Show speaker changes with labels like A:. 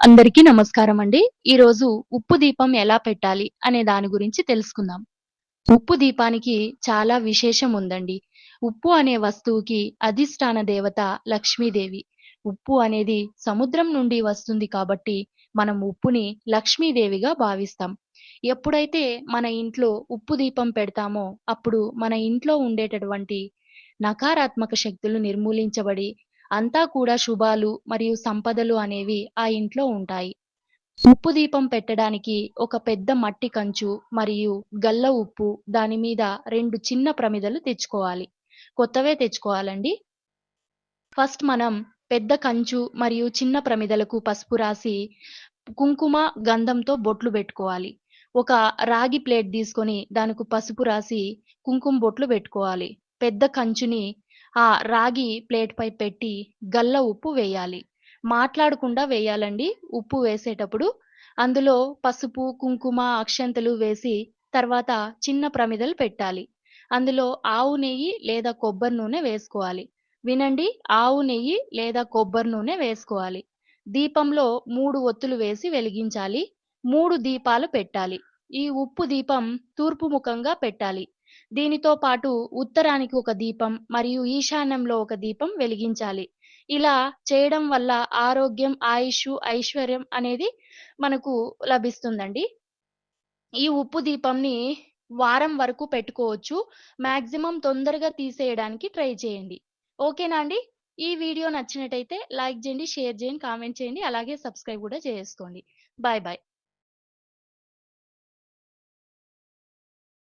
A: అందరికీ నమస్కారం అండి. ఈరోజు ఉప్పు దీపం ఎలా పెట్టాలి అనే దాని గురించి తెలుసుకుందాం. ఉప్పు దీపానికి చాలా విశేషం ఉందండి. ఉప్పు అనే వస్తువుకి అధిష్టాన దేవత లక్ష్మీదేవి. ఉప్పు అనేది సముద్రం నుండి వస్తుంది కాబట్టి మనం ఉప్పుని లక్ష్మీదేవిగా భావిస్తాం. ఎప్పుడైతే మన ఇంట్లో ఉప్పు దీపం పెడతామో అప్పుడు మన ఇంట్లో ఉండేటటువంటి నకారాత్మక శక్తులు నిర్మూలించబడి అంతా కూడా శుభాలు మరియు సంపదలు అనేవి ఆ ఇంట్లో ఉంటాయి. ఉప్పు దీపం పెట్టడానికి ఒక పెద్ద మట్టి కంచు మరియు గల్ల ఉప్పు దాని మీద 2 చిన్న ప్రమిదలు తెచ్చుకోవాలి. కొత్తవే తెచ్చుకోవాలండి. ఫస్ట్ మనం పెద్ద కంచు మరియు చిన్న ప్రమిదలకు పసుపు రాసి కుంకుమ, గంధంతో బొట్లు బెట్టుకోవాలి. ఒక రాగి ప్లేట్ తీసుకొని దానికి పసుపు రాసి కుంకుమ బొట్లు బెట్టుకోవాలి. పెద్ద కంచుని ఆ రాగి ప్లేట్‌పై పెట్టి గల్ల ఉప్పు వేయాలి. మాట్లాడకుండా వేయాలండి ఉప్పు వేసేటప్పుడు. అందులో పసుపు, కుంకుమ, అక్షంతలు వేసి తర్వాత చిన్న ప్రమిదలు పెట్టాలి. అందులో ఆవు నెయ్యి లేదా కొబ్బరి నూనె వేసుకోవాలి. వినండి, ఆవు నెయ్యి లేదా కొబ్బరి నూనె వేసుకోవాలి. దీపంలో 3 ఒత్తులు వేసి వెలిగించాలి. 3 దీపాలు పెట్టాలి. ఈ ఉప్పు దీపం తూర్పు ముఖంగా పెట్టాలి. దీనితో పాటు ఉత్తరానికి ఒక దీపం మరియు ఈశాన్యంలో ఒక దీపం వెలిగించాలి. ఇలా చేయడం వల్ల ఆరోగ్యం, ఆయుష్షు, ఐశ్వర్యం అనేది మనకు లభిస్తుందండి. ఈ ఉప్పు దీపంని వారం వరకు పెట్టుకోవచ్చు. మాక్సిమం తొందరగా తీసేయడానికి ట్రై చేయండి. ఓకేనా అండి? ఈ వీడియో నచ్చినట్టయితే లైక్ చేయండి, షేర్ చేయండి, కామెంట్ చేయండి. అలాగే సబ్స్క్రైబ్ గూడా చేసుకోండి. Bye bye.